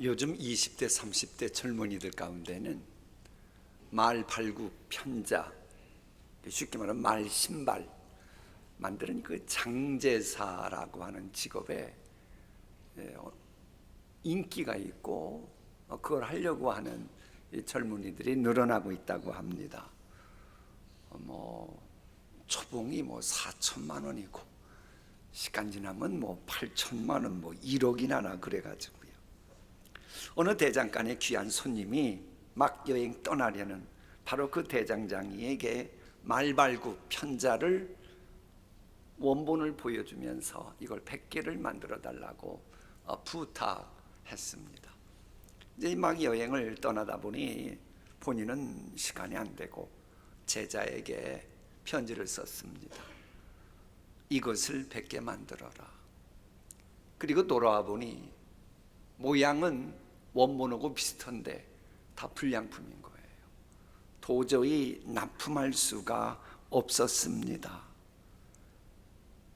요즘 20대, 30대 젊은이들 가운데는 말 발굽, 편자, 쉽게 말하면 말 신발 만드는 그 장제사라고 하는 직업에 인기가 있고 그걸 하려고 하는 젊은이들이 늘어나고 있다고 합니다. 초봉이 4천만 원이고 시간 지나면 8천만 원, 1억이나 나 그래가지고요. 어느 대장간의 귀한 손님이 막 여행 떠나려는 바로 그 대장장이에게 말발굽 편자를 원본을 보여주면서 이걸 100개를 만들어 달라고 부탁했습니다. 이제 막 여행을 떠나다 보니 본인은 시간이 안 되고 제자에게 편지를 썼습니다. 이것을 100개 만들어라. 그리고 돌아와 보니 모양은 원본하고 비슷한데 다 불량품인 거예요. 도저히 납품할 수가 없었습니다.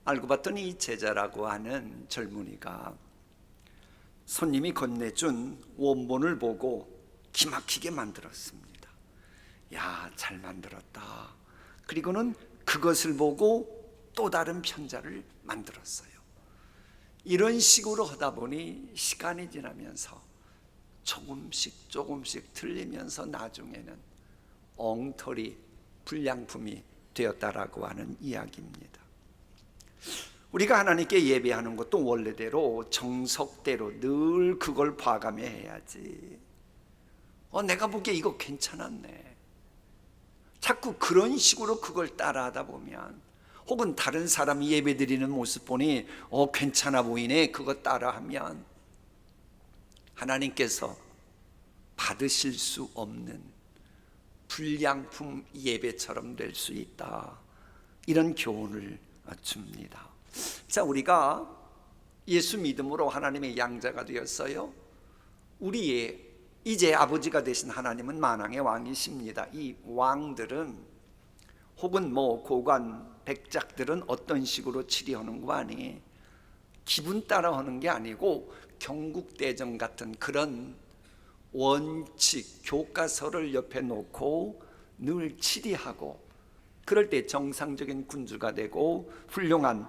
알고 봤더니 이 제자라고 하는 젊은이가 손님이 건네준 원본을 보고 기막히게 만들었습니다. 야, 잘 만들었다. 그리고는 그것을 보고 또 다른 편자를 만들었어요. 이런 식으로 하다 보니 시간이 지나면서 조금씩 틀리면서 나중에는 엉터리 불량품이 되었다라고 하는 이야기입니다. 우리가 하나님께 예배하는 것도 원래대로 정석대로 늘 그걸 봐가며 해야지. 내가 보기에 이거 괜찮았네. 자꾸 그런 식으로 그걸 따라하다 보면, 혹은 다른 사람이 예배드리는 모습 보니 괜찮아 보이네, 그거 따라하면 하나님께서 받으실 수 없는 불량품 예배처럼 될 수 있다, 이런 교훈을 줍니다. 자, 우리가 예수 믿음으로 하나님의 양자가 되었어요. 우리의 이제 아버지가 되신 하나님은 만왕의 왕이십니다. 이 왕들은 혹은 고관 백작들은 어떤 식으로 치리하는 거 아니, 기분 따라 하는 게 아니고 경국대전 같은 그런 원칙 교과서를 옆에 놓고 늘 치리하고, 그럴 때 정상적인 군주가 되고 훌륭한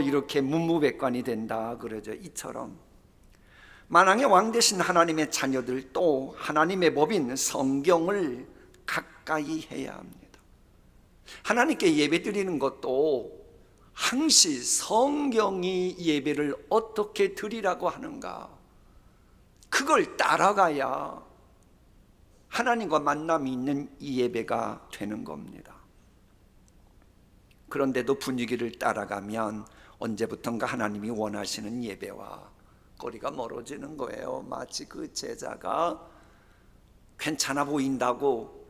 이렇게 문무백관이 된다 그러죠. 이처럼 만왕의 왕 되신 하나님의 자녀들도 하나님의 법인 성경을 가까이 해야 합니다. 하나님께 예배드리는 것도 항시 성경이 예배를 어떻게 드리라고 하는가, 그걸 따라가야 하나님과 만남이 있는 이 예배가 되는 겁니다. 그런데도 분위기를 따라가면 언제부턴가 하나님이 원하시는 예배와 거리가 멀어지는 거예요. 마치 그 제자가 괜찮아 보인다고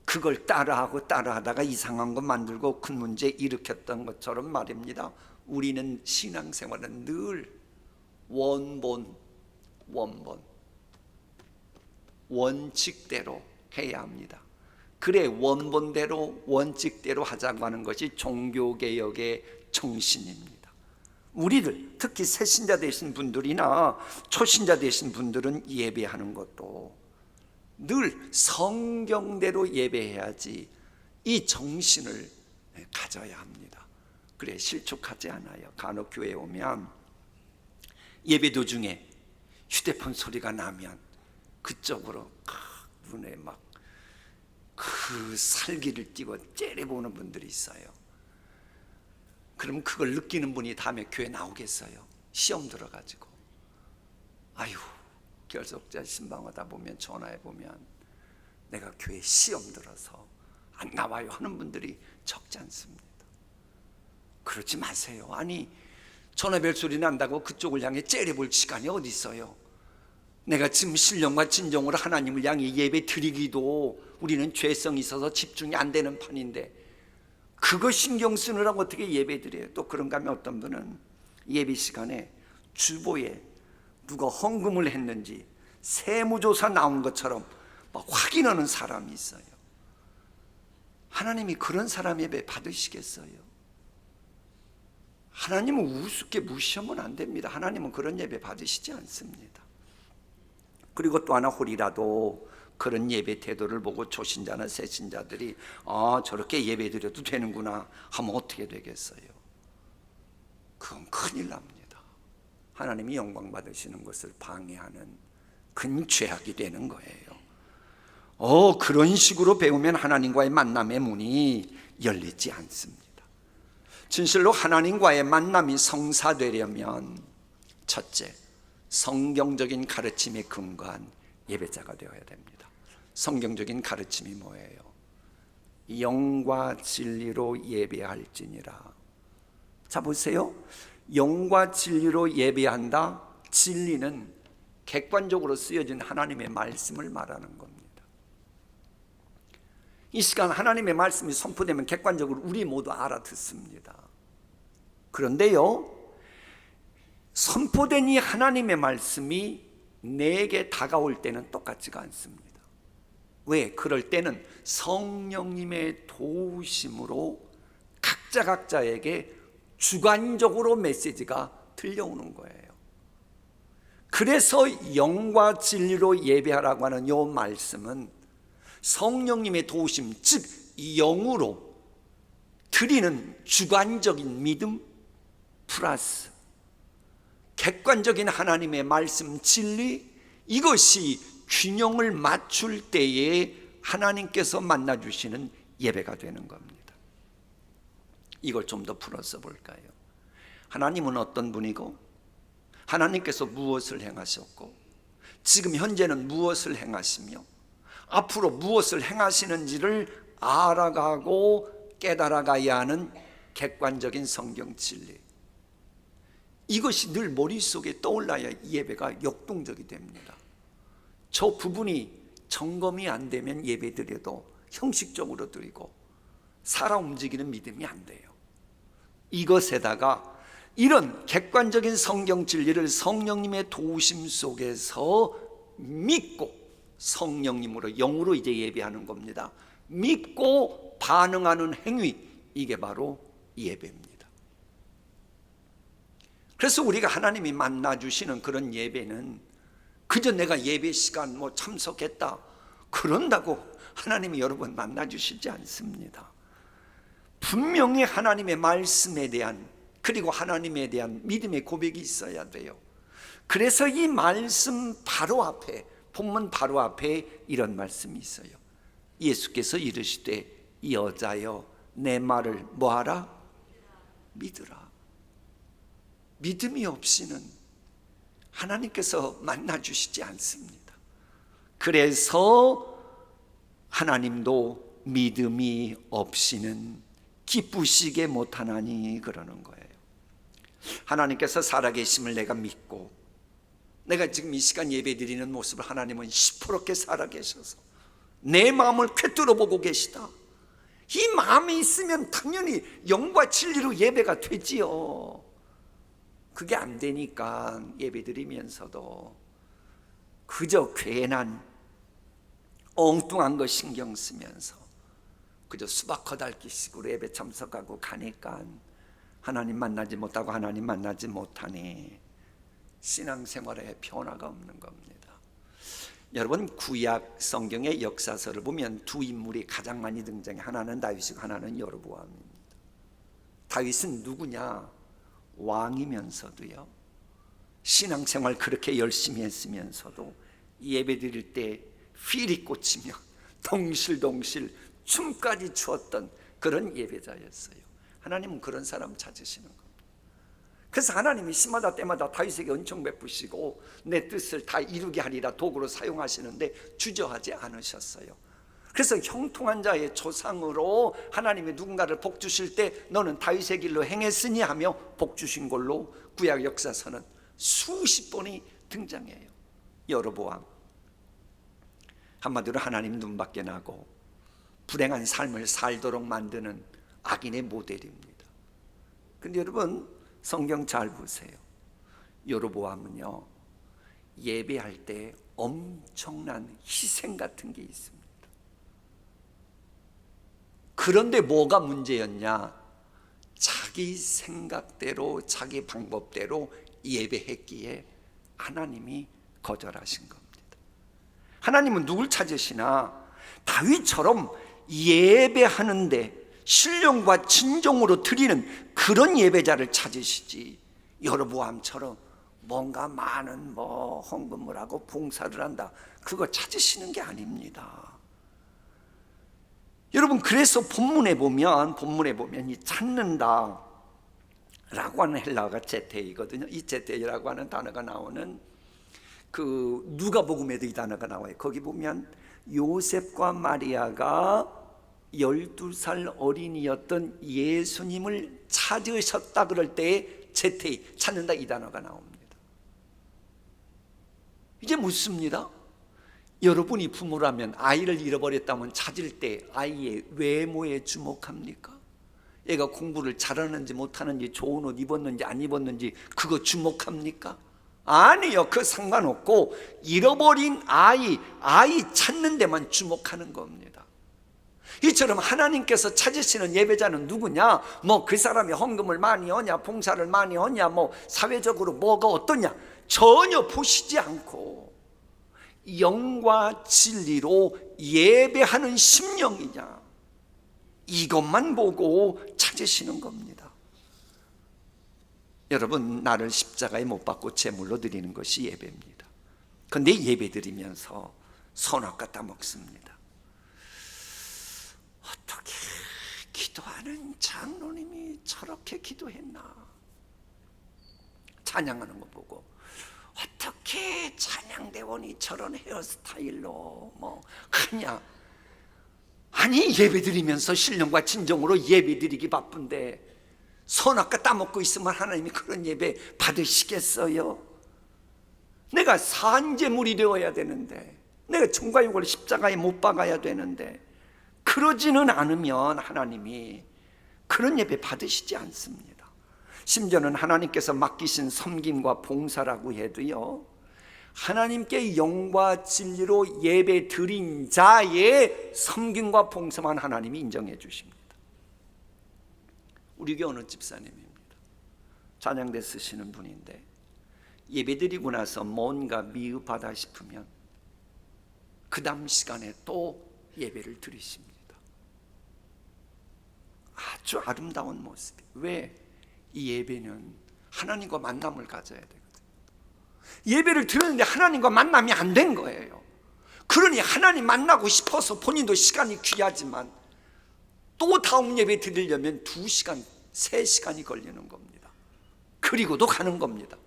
그걸 따라하다가 이상한 거 만들고 큰 문제 일으켰던 것처럼 말입니다. 우리는 신앙생활은 늘 원본 원칙대로 해야 합니다. 그래, 원본대로 원칙대로 하자고 하는 것이 종교개혁의 정신입니다. 우리들, 특히 새신자 되신 분들이나 초신자 되신 분들은 예배하는 것도 늘 성경대로 예배해야지, 이 정신을 가져야 합니다. 그래, 실족하지 않아요. 간혹 교회에 오면 예배 도중에 휴대폰 소리가 나면 그쪽으로 눈에 막 그 살기를 띄고 째려보는 분들이 있어요. 그럼 그걸 느끼는 분이 다음에 교회 나오겠어요? 시험 들어가지고 아유, 결석자 신방하다 보면 전화해 보면 내가 교회 시험 들어서 안 나와요 하는 분들이 적지 않습니다. 그러지 마세요. 아니, 전화벨 소리 난다고 그쪽을 향해 째려볼 시간이 어디 있어요? 내가 지금 신령과 진정으로 하나님을 향해 예배 드리기도 우리는 죄성이 있어서 집중이 안 되는 판인데 그거 신경 쓰느라고 어떻게 예배 드려요? 또 그런가 하면 어떤 분은 예배 시간에 주보에 누가 헌금을 했는지 세무조사 나온 것처럼 막 확인하는 사람이 있어요. 하나님이 그런 사람 예배 받으시겠어요? 하나님은 우습게 무시하면 안 됩니다. 하나님은 그런 예배 받으시지 않습니다. 그리고 또 하나 홀이라도 그런 예배 태도를 보고 초신자나 새신자들이 저렇게 예배 드려도 되는구나 하면 어떻게 되겠어요? 그건 큰일 납니다. 하나님이 영광 받으시는 것을 방해하는 큰 죄악이 되는 거예요. 그런 식으로 배우면 하나님과의 만남의 문이 열리지 않습니다. 진실로 하나님과의 만남이 성사되려면 첫째, 성경적인 가르침에 근거한 예배자가 되어야 됩니다. 성경적인 가르침이 뭐예요? 영과 진리로 예배할지니라. 자 보세요. 영과 진리로 예배한다. 진리는 객관적으로 쓰여진 하나님의 말씀을 말하는 겁니다. 이 시간 하나님의 말씀이 선포되면 객관적으로 우리 모두 알아듣습니다. 그런데요, 선포된 이 하나님의 말씀이 내게 다가올 때는 똑같지가 않습니다. 왜? 그럴 때는 성령님의 도우심으로 각자에게 주관적으로 메시지가 들려오는 거예요. 그래서 영과 진리로 예배하라고 하는 이 말씀은 성령님의 도우심, 즉 영으로 드리는 주관적인 믿음 플러스 객관적인 하나님의 말씀 진리, 이것이 균형을 맞출 때에 하나님께서 만나주시는 예배가 되는 겁니다. 이걸 좀 더 풀어서 볼까요? 하나님은 어떤 분이고 하나님께서 무엇을 행하셨고 지금 현재는 무엇을 행하시며 앞으로 무엇을 행하시는지를 알아가고 깨달아가야 하는 객관적인 성경 진리, 이것이 늘 머릿속에 떠올라야 예배가 역동적이 됩니다. 저 부분이 점검이 안 되면 예배 드려도 형식적으로 드리고 살아 움직이는 믿음이 안 돼요. 이것에다가 이런 객관적인 성경 진리를 성령님의 도우심 속에서 믿고 성령님으로 영으로 이제 예배하는 겁니다. 믿고 반응하는 행위, 이게 바로 예배입니다. 그래서 우리가 하나님이 만나주시는 그런 예배는 그저 내가 예배 시간 참석했다 그런다고 하나님이 여러분 만나주시지 않습니다. 분명히 하나님의 말씀에 대한 그리고 하나님에 대한 믿음의 고백이 있어야 돼요. 그래서 이 말씀 바로 앞에, 본문 바로 앞에 이런 말씀이 있어요. 예수께서 이르시되 여자여 내 말을 뭐하라? 믿으라. 믿음이 없이는 하나님께서 만나주시지 않습니다. 그래서 하나님도 믿음이 없이는 기쁘시게 못하나니 그러는 거예요. 하나님께서 살아계심을 내가 믿고 내가 지금 이 시간 예배드리는 모습을 하나님은 시퍼렇게 살아계셔서 내 마음을 꿰뚫어 보고 계시다. 이 마음이 있으면 당연히 영과 진리로 예배가 되지요. 그게 안 되니까 예배드리면서도 그저 괜한 엉뚱한 거 신경 쓰면서 그저 수박 커달기식으로 예배 참석하고 가니까 하나님 만나지 못하고 하나님 만나지 못하니 신앙생활에 변화가 없는 겁니다. 여러분, 구약 성경의 역사서를 보면 두 인물이 가장 많이 등장해. 하나는 다윗이고 하나는 여로보암입니다. 다윗은 누구냐? 왕이면서도요, 신앙생활 그렇게 열심히 했으면서도 예배 드릴 때 필이 꽂히며 덩실덩실 춤까지 추었던 그런 예배자였어요. 하나님은 그런 사람 찾으시는 겁니다. 그래서 하나님이 시마다 때마다 다윗에게 은총 베푸시고 내 뜻을 다 이루게 하리라 도구로 사용하시는데 주저하지 않으셨어요. 그래서 형통한 자의 조상으로 하나님이 누군가를 복 주실 때 너는 다윗의 길로 행했으니 하며 복 주신 걸로 구약 역사서는 수십 번이 등장해요. 여로보암, 한마디로 하나님 눈밖에 나고 불행한 삶을 살도록 만드는 악인의 모델입니다. 근데 여러분, 성경 잘 보세요. 여로보암은요, 예배할 때 엄청난 희생 같은 게 있습니다. 그런데 뭐가 문제였냐? 자기 생각대로 자기 방법대로 예배했기에 하나님이 거절하신 겁니다. 하나님은 누굴 찾으시나? 다윗처럼 예배하는데 신령과 진정으로 드리는 그런 예배자를 찾으시지, 여로보암처럼 뭔가 많은 헌금을 하고 봉사를 한다, 그거 찾으시는 게 아닙니다. 여러분, 그래서 본문에 보면 이 찾는다 라고 하는 헬라어가 제테이거든요. 이 제테이라고 하는 단어가 나오는 그 누가복음에도 이 단어가 나와요. 거기 보면 요셉과 마리아가 12살 어린이였던 예수님을 찾으셨다 그럴 때에 제테이, 찾는다, 이 단어가 나옵니다. 이게 묻습니다. 여러분이 부모라면 아이를 잃어버렸다면 찾을 때 아이의 외모에 주목합니까? 얘가 공부를 잘하는지 못하는지, 좋은 옷 입었는지 안 입었는지 그거 주목합니까? 아니요, 그 상관없고 잃어버린 아이 찾는 데만 주목하는 겁니다. 이처럼 하나님께서 찾으시는 예배자는 누구냐? 그 사람이 헌금을 많이 하냐, 봉사를 많이 하냐, 사회적으로 뭐가 어떠냐, 전혀 보시지 않고 영과 진리로 예배하는 심령이냐, 이것만 보고 찾으시는 겁니다. 여러분, 나를 십자가에 못 박고 제물로 드리는 것이 예배입니다. 그런데 예배 드리면서 선악과 따먹습니다. 어떻게 기도하는 장로님이 저렇게 기도했나? 찬양하는 거 보고 어떻게 찬양대원이 저런 헤어스타일로 하냐? 아니, 예배드리면서 신령과 진정으로 예배드리기 바쁜데 선악과 따먹고 있으면 하나님이 그런 예배 받으시겠어요? 내가 산제물이 되어야 되는데, 내가 종과 육을 십자가에 못 박아야 되는데, 그러지는 않으면 하나님이 그런 예배 받으시지 않습니다. 심지어는 하나님께서 맡기신 섬김과 봉사라고 해도요, 하나님께 영과 진리로 예배 드린 자의 섬김과 봉사만 하나님이 인정해 주십니다. 우리 교회 어느 집사님입니다. 찬양대 쓰시는 분인데 예배 드리고 나서 뭔가 미흡하다 싶으면 그 다음 시간에 또 예배를 드리십니다. 아주 아름다운 모습이에요. 왜? 이 예배는 하나님과 만남을 가져야 되거든요. 예배를 드렸는데 하나님과 만남이 안 된 거예요. 그러니 하나님 만나고 싶어서 본인도 시간이 귀하지만 또 다음 예배 드리려면 2시간, 3시간이 걸리는 겁니다. 그리고도 가는 겁니다.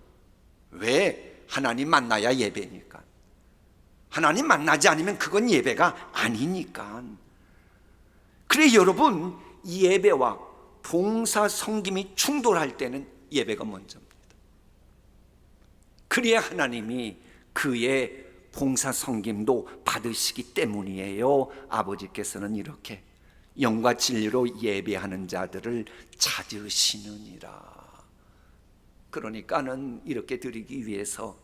왜? 하나님 만나야 예배니까. 하나님 만나지 않으면 그건 예배가 아니니까. 그래, 여러분, 이 예배와 봉사 섬김이 충돌할 때는 예배가 먼저입니다. 그래야 하나님이 그의 봉사 섬김도 받으시기 때문이에요. 아버지께서는 이렇게 영과 진리로 예배하는 자들을 찾으시느니라. 그러니까는 이렇게 드리기 위해서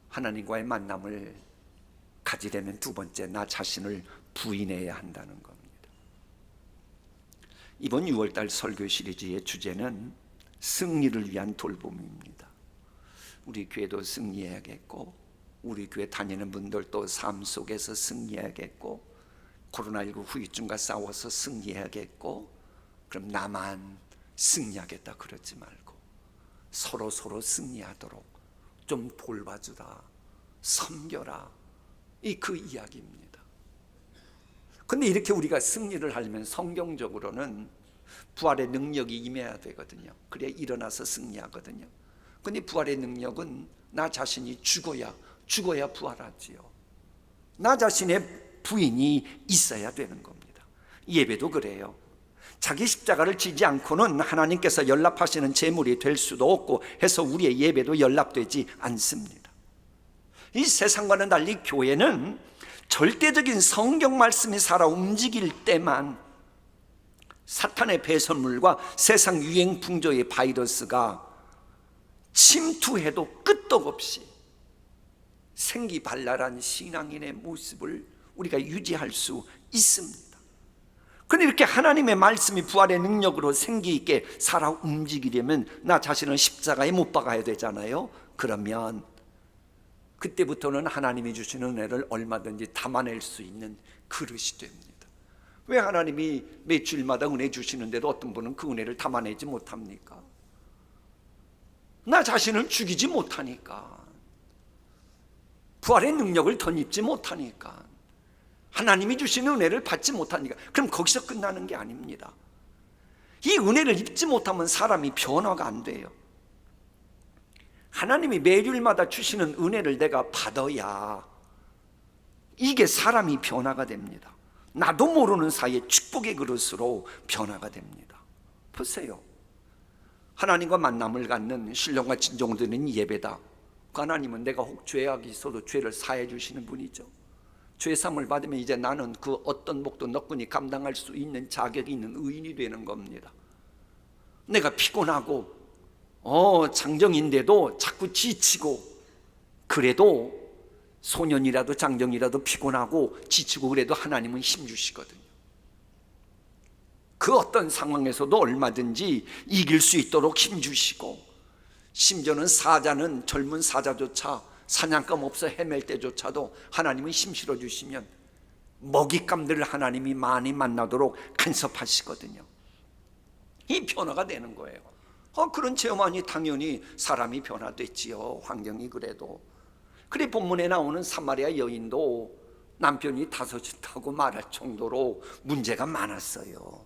하나님과의 만남을 가지려면 두 번째, 나 자신을 부인해야 한다는 겁니다. 이번 6월달 설교 시리즈의 주제는 승리를 위한 돌봄입니다. 우리 교회도 승리해야겠고, 우리 교회 다니는 분들도 삶 속에서 승리해야겠고, 코로나19 후유증과 싸워서 승리해야겠고, 그럼 나만 승리하겠다 그러지 말고 서로 승리하도록 좀 돌봐주라, 섬겨라, 그 이야기입니다. 근데 이렇게 우리가 승리를 하려면 성경적으로는 부활의 능력이 임해야 되거든요. 그래야 일어나서 승리하거든요. 근데 부활의 능력은 나 자신이 죽어야 부활하지요. 나 자신의 부인이 있어야 되는 겁니다. 예배도 그래요. 자기 십자가를 지지 않고는 하나님께서 연락하시는 제물이 될 수도 없고 해서 우리의 예배도 연락되지 않습니다. 이 세상과는 달리 교회는 절대적인 성경 말씀이 살아 움직일 때만 사탄의 배설물과 세상 유행 풍조의 바이러스가 침투해도 끄떡없이 생기발랄한 신앙인의 모습을 우리가 유지할 수 있습니다. 그런데 이렇게 하나님의 말씀이 부활의 능력으로 생기 있게 살아 움직이려면 나 자신은 십자가에 못 박아야 되잖아요. 그러면 그때부터는 하나님이 주시는 은혜를 얼마든지 담아낼 수 있는 그릇이 됩니다. 왜 하나님이 매주일마다 은혜 주시는데도 어떤 분은 그 은혜를 담아내지 못합니까? 나 자신을 죽이지 못하니까, 부활의 능력을 덧입지 못하니까, 하나님이 주시는 은혜를 받지 못하니까. 그럼 거기서 끝나는 게 아닙니다. 이 은혜를 입지 못하면 사람이 변화가 안 돼요. 하나님이 매일마다 주시는 은혜를 내가 받아야 이게 사람이 변화가 됩니다. 나도 모르는 사이에 축복의 그릇으로 변화가 됩니다. 보세요. 하나님과 만남을 갖는 신령과 진정을 드리는 예배다. 그 하나님은 내가 혹 죄악이 있어도 죄를 사해 주시는 분이죠. 죄 사함을 받으면 이제 나는 그 어떤 목도 너끈히 감당할 수 있는 자격이 있는 의인이 되는 겁니다. 내가 피곤하고 장정인데도 자꾸 지치고, 그래도 소년이라도 장정이라도 피곤하고 지치고 그래도 하나님은 힘주시거든요. 그 어떤 상황에서도 얼마든지 이길 수 있도록 힘주시고, 심지어는 사자는, 젊은 사자조차 사냥감 없어 헤맬 때조차도 하나님은 힘 실어주시면 먹잇감들을 하나님이 많이 만나도록 간섭하시거든요. 이 변화가 되는 거예요. 그런 체험하니 당연히 사람이 변화됐지요. 환경이 그래도. 그래 본문에 나오는 사마리아 여인도 남편이 다섯이다고 말할 정도로 문제가 많았어요.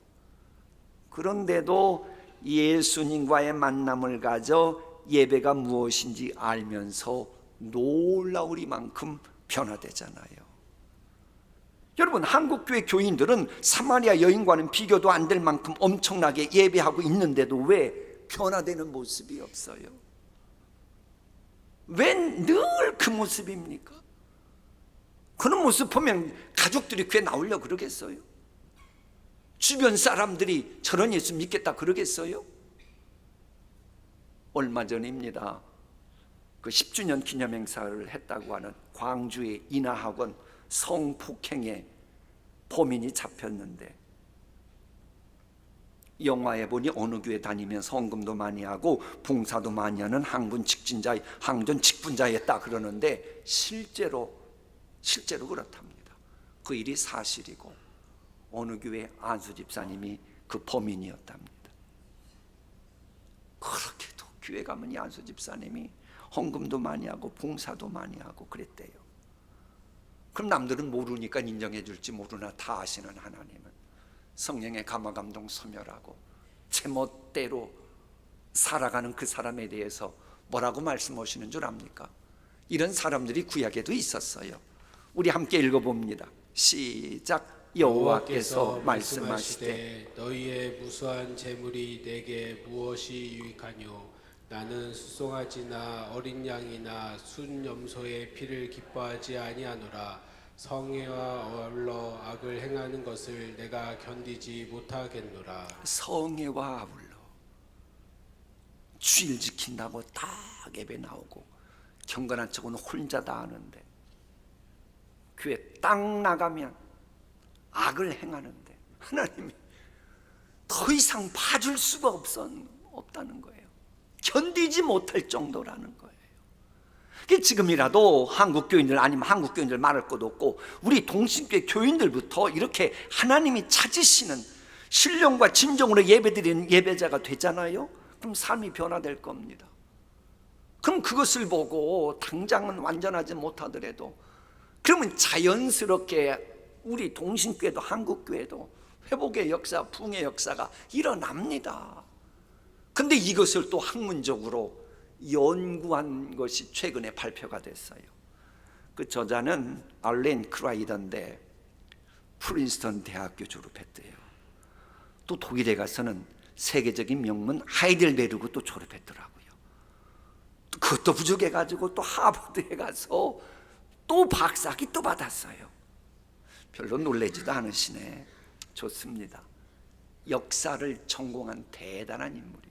그런데도 예수님과의 만남을 가져 예배가 무엇인지 알면서 놀라우리만큼 변화되잖아요. 여러분, 한국교회 교인들은 사마리아 여인과는 비교도 안 될 만큼 엄청나게 예배하고 있는데도 왜 변화되는 모습이 없어요? 왜 늘 그 모습입니까? 그런 모습 보면 가족들이 교회 나오려고 그러겠어요? 주변 사람들이 저런 예수 믿겠다 그러겠어요? 얼마 전입니다. 그 10주년 기념행사를 했다고 하는 광주의 인하학원 성폭행에 범인이 잡혔는데, 영화에 보니 어느 교회 다니면 성금도 많이 하고 봉사도 많이 하는 항전 직분자였다 그러는데 실제로 그렇답니다. 그 일이 사실이고 어느 교회 안수 집사님이 그 범인이었답니다. 그렇게도 교회 가면 이 안수 집사님이 헌금도 많이 하고 봉사도 많이 하고 그랬대요. 그럼 남들은 모르니까 인정해 줄지 모르나 다 아시는 하나님은 성령의 감화감동 소멸하고 제멋대로 살아가는 그 사람에 대해서 뭐라고 말씀하시는 줄 압니까? 이런 사람들이 구약에도 있었어요. 우리 함께 읽어봅니다. 시작. 여호와께서 말씀하시되 너희의 무수한 재물이 내게 무엇이 유익하뇨? 나는 수송아지나 어린 양이나 순 염소의 피를 기뻐하지 아니하노라. 성회와 아울러 악을 행하는 것을 내가 견디지 못하겠노라. 성회와 아울러 주일 지킨다고 다 예배 나오고 경건한 척은 혼자 다 하는데 교회 딱 나가면 악을 행하는데 하나님이 더 이상 봐줄 수가 없다는 거예요. 견디지 못할 정도라는 거예요. 지금이라도 한국 교인들 아니면 한국 교인들 말할 것도 없고 우리 동신교회 교인들부터 이렇게 하나님이 찾으시는 신령과 진정으로 예배드리는 예배자가 되잖아요. 그럼 삶이 변화될 겁니다. 그럼 그것을 보고 당장은 완전하지 못하더라도 그러면 자연스럽게 우리 동신교회도 한국교회도 회복의 역사, 부흥의 역사가 일어납니다. 근데 이것을 또 학문적으로 연구한 것이 최근에 발표가 됐어요. 그 저자는 알렌 크라이던데 프린스턴 대학교 졸업했대요. 또 독일에 가서는 세계적인 명문 하이델베르크 또 졸업했더라고요. 그것도 부족해가지고 또 하버드에 가서 또 박사학위 또 받았어요. 별로 놀라지도 않으시네. 좋습니다. 역사를 전공한 대단한 인물입니다.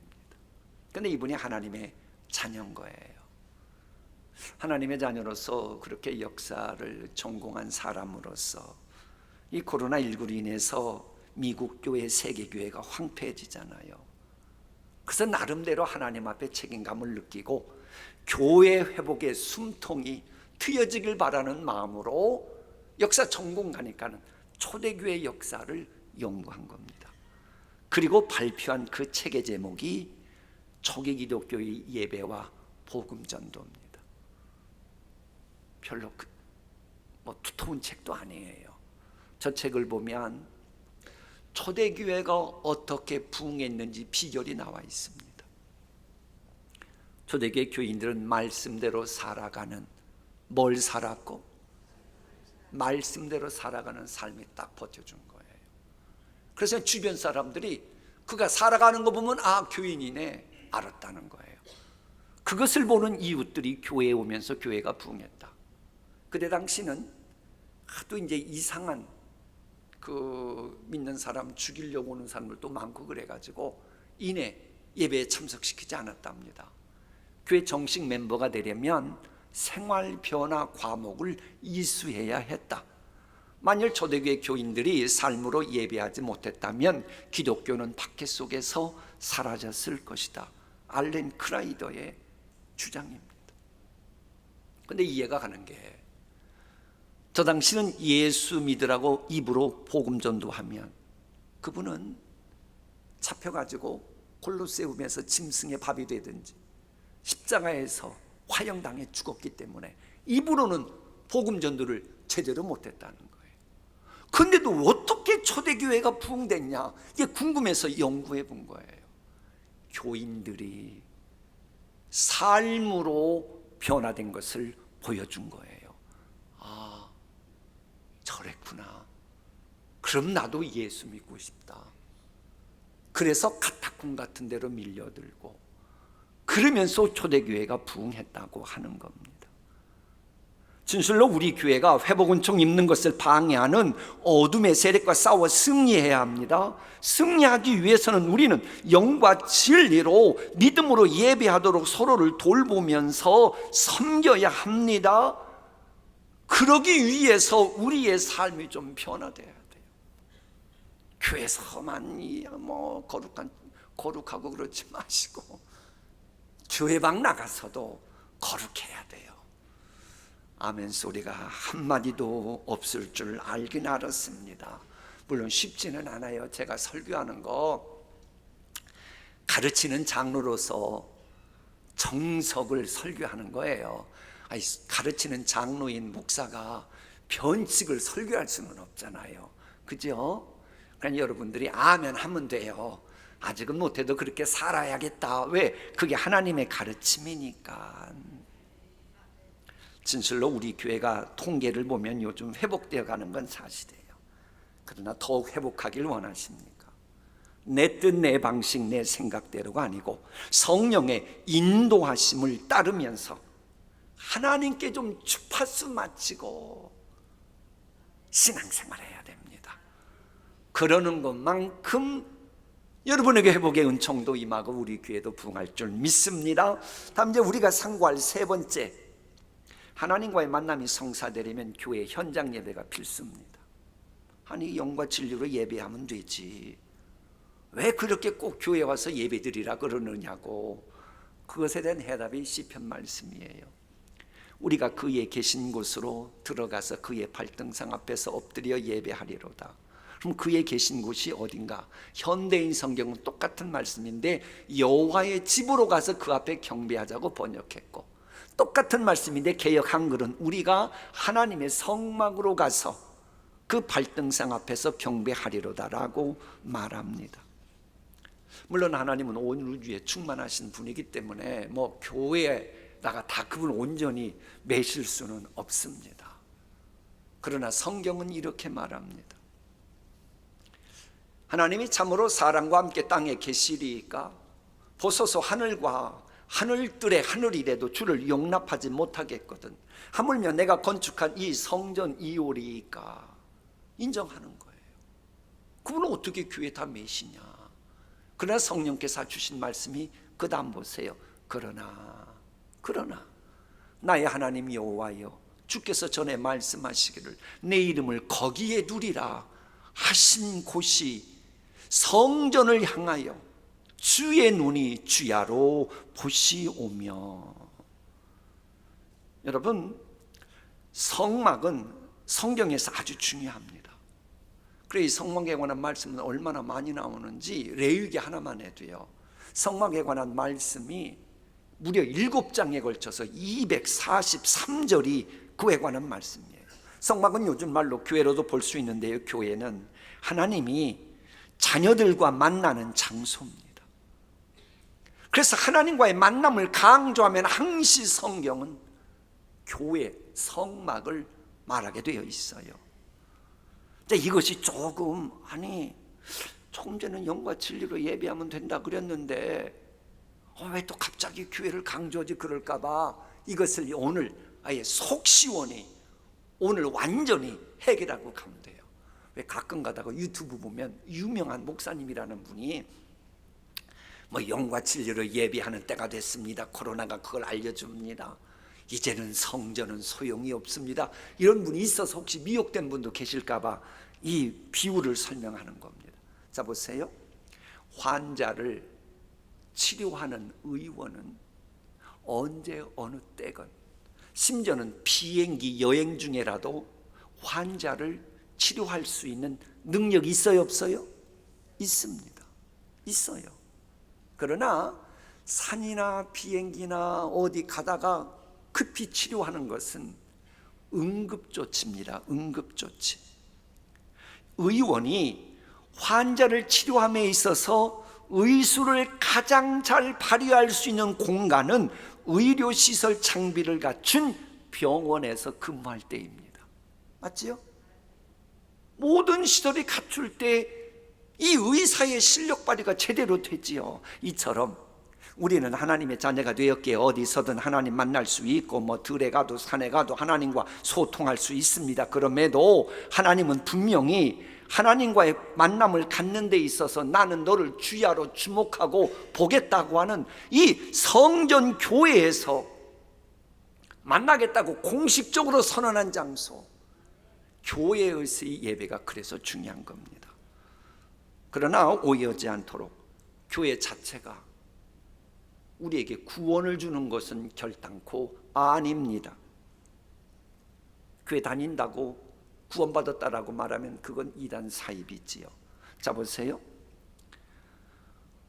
그런데 이분이 하나님의 자녀인 거예요. 하나님의 자녀로서 그렇게 역사를 전공한 사람으로서 이 코로나19로 인해서 미국 교회, 세계 교회가 황폐해지잖아요. 그래서 나름대로 하나님 앞에 책임감을 느끼고 교회 회복의 숨통이 트여지길 바라는 마음으로 역사 전공 가니까는 초대교회 역사를 연구한 겁니다. 그리고 발표한 그 책의 제목이 초기 기독교의 예배와 복음 전도입니다. 별로 두터운 책도 아니에요. 저 책을 보면 초대교회가 어떻게 부흥했는지 비결이 나와 있습니다. 초대교회 교인들은 말씀대로 살아가는, 뭘 살았고? 말씀대로 살아가는 삶이 딱 버텨준 거예요. 그래서 주변 사람들이 그가 살아가는 거 보면 교인이네 알았다는 거예요. 그것을 보는 이웃들이 교회에 오면서 교회가 부흥했다. 그때 당시는 하도 이제 이상한 믿는 사람 죽이려고 오는 사람들도 많고 그래가지고 이내 예배에 참석시키지 않았답니다. 교회 정식 멤버가 되려면 생활 변화 과목을 이수해야 했다. 만일 초대교회 교인들이 삶으로 예배하지 못했다면 기독교는 박해 속에서 사라졌을 것이다. 알렌 크라이더의 주장입니다. 그런데 이해가 가는 게, 저 당시는 예수 믿으라고 입으로 복음 전도하면 그분은 잡혀가지고 골로새움에서 짐승의 밥이 되든지 십자가에서 화형당해 죽었기 때문에 입으로는 복음 전도를 제대로 못했다는 거예요. 그런데도 어떻게 초대교회가 부흥됐냐, 이게 궁금해서 연구해 본 거예요. 교인들이 삶으로 변화된 것을 보여준 거예요. 저랬구나. 그럼 나도 예수 믿고 싶다. 그래서 카타콤 같은 데로 밀려들고, 그러면서 초대교회가 부흥했다고 하는 겁니다. 진실로 우리 교회가 회복은총 입는 것을 방해하는 어둠의 세력과 싸워 승리해야 합니다. 승리하기 위해서는 우리는 영과 진리로 믿음으로 예배하도록 서로를 돌보면서 섬겨야 합니다. 그러기 위해서 우리의 삶이 좀 변화돼야 돼요. 교회에서만 거룩하고 그러지 마시고 교회방 나가서도 거룩해야 돼요. 아멘 소리가 한마디도 없을 줄 알긴 알았습니다. 물론 쉽지는 않아요. 제가 설교하는 거, 가르치는 장로로서 정석을 설교하는 거예요. 가르치는 장로인 목사가 변칙을 설교할 수는 없잖아요. 그죠? 그러니까 여러분들이 아멘 하면 돼요. 아직은 못해도 그렇게 살아야겠다. 왜? 그게 하나님의 가르침이니까. 진실로 우리 교회가 통계를 보면 요즘 회복되어 가는 건 사실이에요. 그러나 더욱 회복하길 원하십니까? 내 뜻, 내 방식, 내 생각대로가 아니고 성령의 인도하심을 따르면서 하나님께 좀 주파수 맞추고 신앙생활 해야 됩니다. 그러는 것만큼 여러분에게 회복의 은총도 임하고 우리 교회도 부흥할 줄 믿습니다. 다음 이제 우리가 상고할 세 번째, 하나님과의 만남이 성사되려면 교회 현장 예배가 필수입니다. 아니 영과 진리로 예배하면 되지, 왜 그렇게 꼭 교회 와서 예배드리라 그러느냐고. 그것에 대한 해답이 시편 말씀이에요. 우리가 그의 계신 곳으로 들어가서 그의 발등상 앞에서 엎드려 예배하리로다. 그럼 그의 계신 곳이 어딘가? 현대인 성경은 똑같은 말씀인데 여호와의 집으로 가서 그 앞에 경배하자고 번역했고, 똑같은 말씀인데 개역 한글은 우리가 하나님의 성막으로 가서 그 발등상 앞에서 경배하리로다라고 말합니다. 물론 하나님은 온 우주에 충만하신 분이기 때문에 교회에다가 다 그분 온전히 매실 수는 없습니다. 그러나 성경은 이렇게 말합니다. 하나님이 참으로 사람과 함께 땅에 계시리이까 보소서 하늘과 하늘들의 하늘이라도 주를 용납하지 못하겠거든. 하물며 내가 건축한 이 성전 이오리이까. 인정하는 거예요. 그분은 어떻게 교회 다 매시냐. 그러나 성령께서 주신 말씀이 그 다음 보세요. 그러나 나의 하나님 여호와여, 주께서 전에 말씀하시기를 내 이름을 거기에 두리라 하신 곳이 성전을 향하여 주의 눈이 주야로 보시오며. 여러분, 성막은 성경에서 아주 중요합니다. 그래서 이 성막에 관한 말씀은 얼마나 많이 나오는지 레위기 하나만 해도요, 성막에 관한 말씀이 무려 7장에 걸쳐서 243절이 그에 관한 말씀이에요. 성막은 요즘 말로 교회로도 볼 수 있는데요, 교회는 하나님이 자녀들과 만나는 장소입니다. 그래서 하나님과의 만남을 강조하면 항시 성경은 교회, 성막을 말하게 되어 있어요. 이것이 조금, 조금 전에는 영과 진리로 예배하면 된다 그랬는데 왜 또 갑자기 교회를 강조하지 그럴까봐 이것을 오늘 아예 속 시원히 오늘 완전히 해결하고 가면 돼요. 왜 가끔 가다가 유튜브 보면 유명한 목사님이라는 분이 영과 진리로 예배하는 때가 됐습니다, 코로나가 그걸 알려줍니다, 이제는 성전은 소용이 없습니다, 이런 분이 있어서 혹시 미혹된 분도 계실까봐 이 비유를 설명하는 겁니다. 자, 보세요. 환자를 치료하는 의원은 언제 어느 때건, 심지어는 비행기 여행 중에라도 환자를 치료할 수 있는 능력이 있어요, 없어요? 있습니다. 있어요. 그러나 산이나 비행기나 어디 가다가 급히 치료하는 것은 응급조치입니다. 응급조치. 의원이 환자를 치료함에 있어서 의술을 가장 잘 발휘할 수 있는 공간은 의료시설 장비를 갖춘 병원에서 근무할 때입니다. 맞지요? 모든 시설이 갖출 때 이 의사의 실력 발휘가 제대로 되지요. 이처럼 우리는 하나님의 자녀가 되었기에 어디서든 하나님 만날 수 있고 들에 가도 산에 가도 하나님과 소통할 수 있습니다. 그럼에도 하나님은 분명히 하나님과의 만남을 갖는 데 있어서 나는 너를 주야로 주목하고 보겠다고 하는 이 성전 교회에서 만나겠다고 공식적으로 선언한 장소, 교회에서의 예배가 그래서 중요한 겁니다. 그러나 오해하지 않도록 교회 자체가 우리에게 구원을 주는 것은 결단코 아닙니다. 교회 다닌다고 구원받았다라고 말하면 그건 이단 사입이지요. 자, 보세요.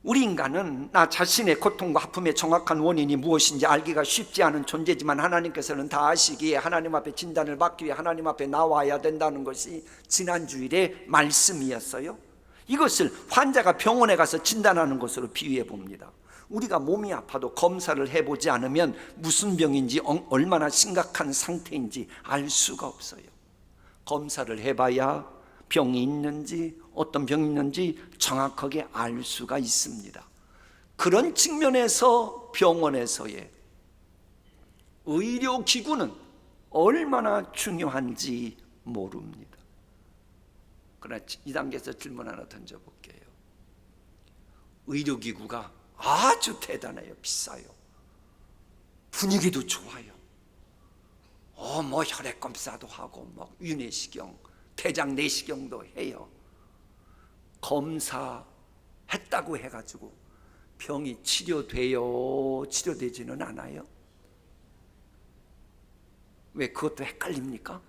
우리 인간은 나 자신의 고통과 아픔의 정확한 원인이 무엇인지 알기가 쉽지 않은 존재지만 하나님께서는 다 아시기에 하나님 앞에 진단을 받기 위해 하나님 앞에 나와야 된다는 것이 지난 주일의 말씀이었어요. 이것을 환자가 병원에 가서 진단하는 것으로 비유해 봅니다. 우리가 몸이 아파도 검사를 해보지 않으면 무슨 병인지 얼마나 심각한 상태인지 알 수가 없어요. 검사를 해봐야 병이 있는지 어떤 병이 있는지 정확하게 알 수가 있습니다. 그런 측면에서 병원에서의 의료기구는 얼마나 중요한지 모릅니다. 그러나 이 단계에서 질문 하나 던져볼게요. 의료기구가 아주 대단해요. 비싸요. 분위기도 좋아요. 혈액검사도 하고 위내시경, 대장 내시경도 해요. 검사했다고 해가지고 병이 치료돼요? 치료되지는 않아요? 왜 그것도 헷갈립니까?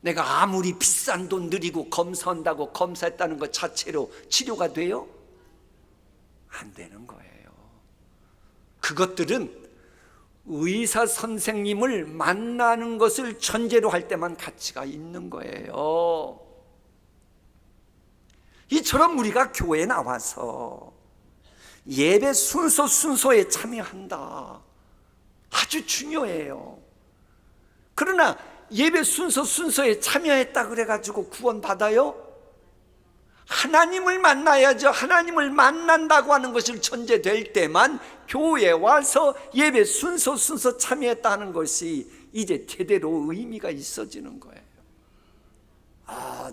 내가 아무리 비싼 돈 들이고 검사한다고 검사했다는 것 자체로 치료가 돼요? 안 되는 거예요. 그것들은 의사 선생님을 만나는 것을 전제로 할 때만 가치가 있는 거예요. 이처럼 우리가 교회에 나와서 예배 순서에 참여한다. 아주 중요해요. 그러나 예배 순서에 참여했다 그래가지고 구원받아요? 하나님을 만나야죠. 하나님을 만난다고 하는 것을 전제될 때만 교회에 와서 예배 순서 참여했다는 것이 이제 제대로 의미가 있어지는 거예요.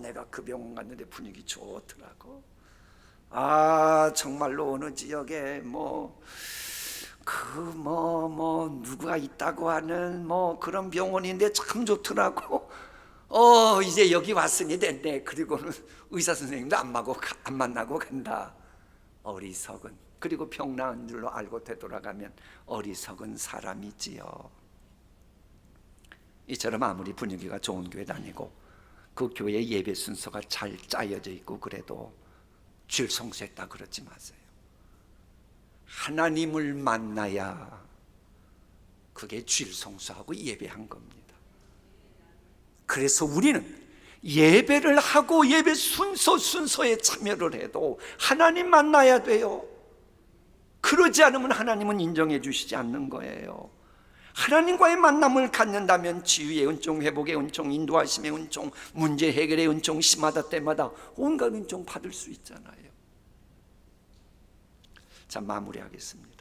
내가 그 병원 갔는데 분위기 좋더라고. 정말로 어느 지역에 누가 있다고 하는 그런 병원인데 참 좋더라고. 이제 여기 왔으니 됐네. 그리고는 의사 선생님도 안 만나고 간다. 어리석은, 그리고 병 나은 줄로 알고 되돌아가면 어리석은 사람이지요. 이처럼 아무리 분위기가 좋은 교회 다니고 그 교회 예배 순서가 잘 짜여져 있고 그래도 주일 성수했다 그러지 마세요. 하나님을 만나야 그게 주일 성수하고 예배한 겁니다. 그래서 우리는 예배를 하고 예배 순서에 참여를 해도 하나님 만나야 돼요. 그러지 않으면 하나님은 인정해 주시지 않는 거예요. 하나님과의 만남을 갖는다면 치유의 은총, 회복의 은총, 인도하심의 은총, 문제 해결의 은총, 심하다 때마다 온갖 은총 받을 수 있잖아요. 자, 마무리하겠습니다.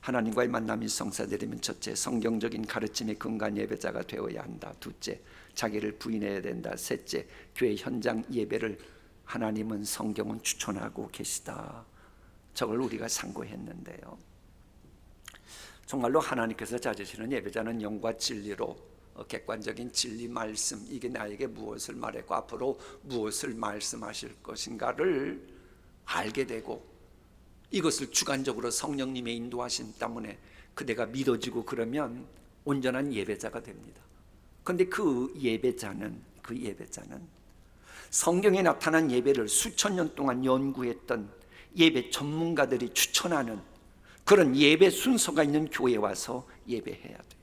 하나님과의 만남이 성사되려면 첫째, 성경적인 가르침의 근간 예배자가 되어야 한다. 둘째, 자기를 부인해야 된다. 셋째, 교회 현장 예배를 하나님은 성경은 추천하고 계시다. 저걸 우리가 상고했는데요. 정말로 하나님께서 찾으시는 예배자는 영과 진리로 객관적인 진리 말씀, 이게 나에게 무엇을 말했고 앞으로 무엇을 말씀하실 것인가를 알게 되고 이것을 주관적으로 성령님의 인도하심 때문에 그대가 믿어지고 그러면 온전한 예배자가 됩니다. 그런데 그 예배자는 성경에 나타난 예배를 수천 년 동안 연구했던 예배 전문가들이 추천하는 그런 예배 순서가 있는 교회에 와서 예배해야 돼요.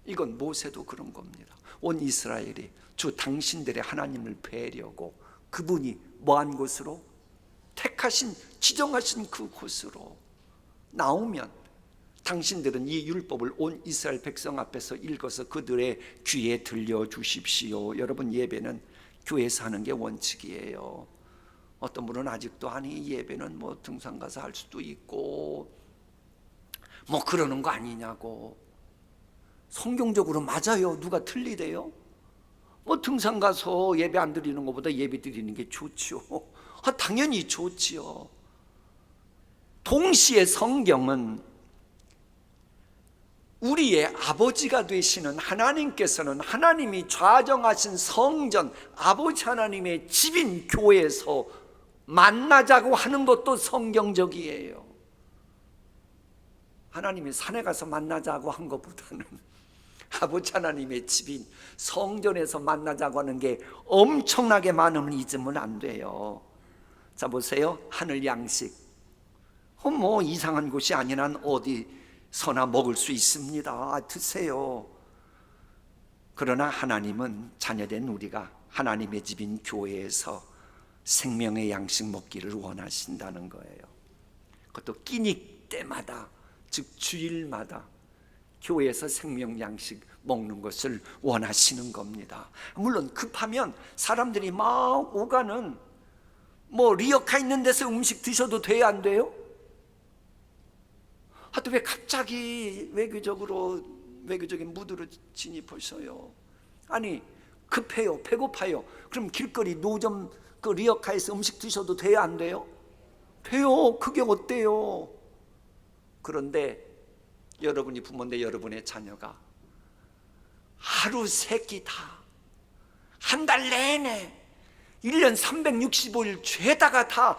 이건 모세도 그런 겁니다. 온 이스라엘이 주 당신들의 하나님을 뵈려고 그분이 뭐한 곳으로? 택하신, 지정하신 그 곳으로 나오면 당신들은 이 율법을 온 이스라엘 백성 앞에서 읽어서 그들의 귀에 들려주십시오. 여러분, 예배는 교회에서 하는 게 원칙이에요. 어떤 분은 아직도 아니 예배는 뭐 등산 가서 할 수도 있고 뭐 그러는 거 아니냐고. 성경적으로 맞아요. 누가 틀리대요? 뭐 등산 가서 예배 안 드리는 것보다 예배 드리는 게 좋지요. 당연히 좋지요. 동시에 성경은 우리의 아버지가 되시는 하나님께서는 하나님이 좌정하신 성전, 아버지 하나님의 집인 교회에서 만나자고 하는 것도 성경적이에요. 하나님이 산에 가서 만나자고 한 것보다는 아버지 하나님의 집인 성전에서 만나자고 하는 게 엄청나게 많으면 잊으면 안 돼요. 자, 보세요. 하늘 양식, 뭐 이상한 곳이 아니란 어디서나 먹을 수 있습니다. 드세요. 그러나 하나님은 자녀된 우리가 하나님의 집인 교회에서 생명의 양식 먹기를 원하신다는 거예요. 그것도 끼니 때마다, 즉 주일마다 교회에서 생명 양식 먹는 것을 원하시는 겁니다. 물론 급하면 사람들이 막 오가는 뭐 리어카 있는 데서 음식 드셔도 돼요, 안 돼요? 하여튼 왜 갑자기 외교적인 무드로 진입하셔요? 아니 급해요, 배고파요. 그럼 길거리 노점 그 리어카에서 음식 드셔도 돼요, 안 돼요? 돼요. 그게 어때요? 그런데 여러분이 부모인데 여러분의 자녀가 하루 세끼 다 한 달 내내 1년 365일 죄다가 다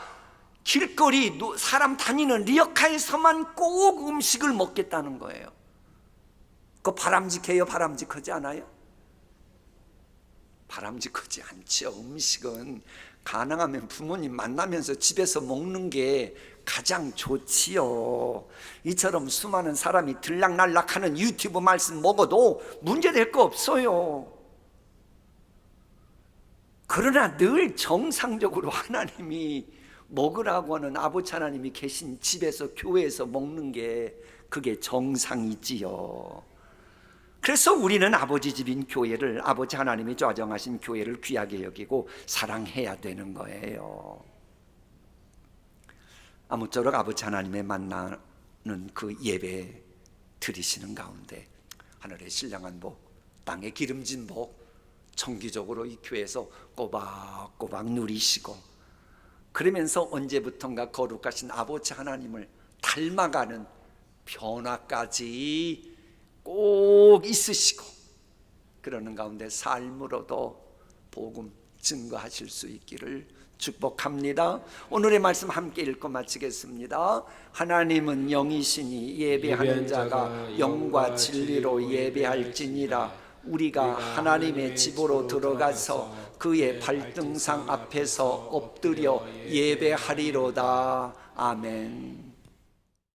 길거리 사람 다니는 리어카에서만 꼭 음식을 먹겠다는 거예요. 그거 바람직해요? 바람직하지 않아요? 바람직하지 않죠. 음식은 가능하면 부모님 만나면서 집에서 먹는 게 가장 좋지요. 이처럼 수많은 사람이 들락날락하는 유튜브 말씀 먹어도 문제될 거 없어요. 그러나 늘 정상적으로 하나님이 먹으라고 하는 아버지 하나님이 계신 집에서 교회에서 먹는 게 그게 정상이지요. 그래서 우리는 아버지 집인 교회를, 아버지 하나님이 좌정하신 교회를 귀하게 여기고 사랑해야 되는 거예요. 아무쪼록 아버지 하나님의 만나는 그 예배 드리시는 가운데 하늘의 신령한 복, 땅의 기름진 복 정기적으로 이 교회에서 꼬박꼬박 누리시고, 그러면서 언제부턴가 거룩하신 아버지 하나님을 닮아가는 변화까지 꼭 있으시고, 그러는 가운데 삶으로도 복음 증거하실 수 있기를 축복합니다. 오늘의 말씀 함께 읽고 마치겠습니다. 하나님은 영이시니 예배하는 자가 영과 진리로 예배할지니라. 우리가 하나님의 집으로 들어가서 그의 발등상 앞에서 엎드려 예배하리로다. 아멘.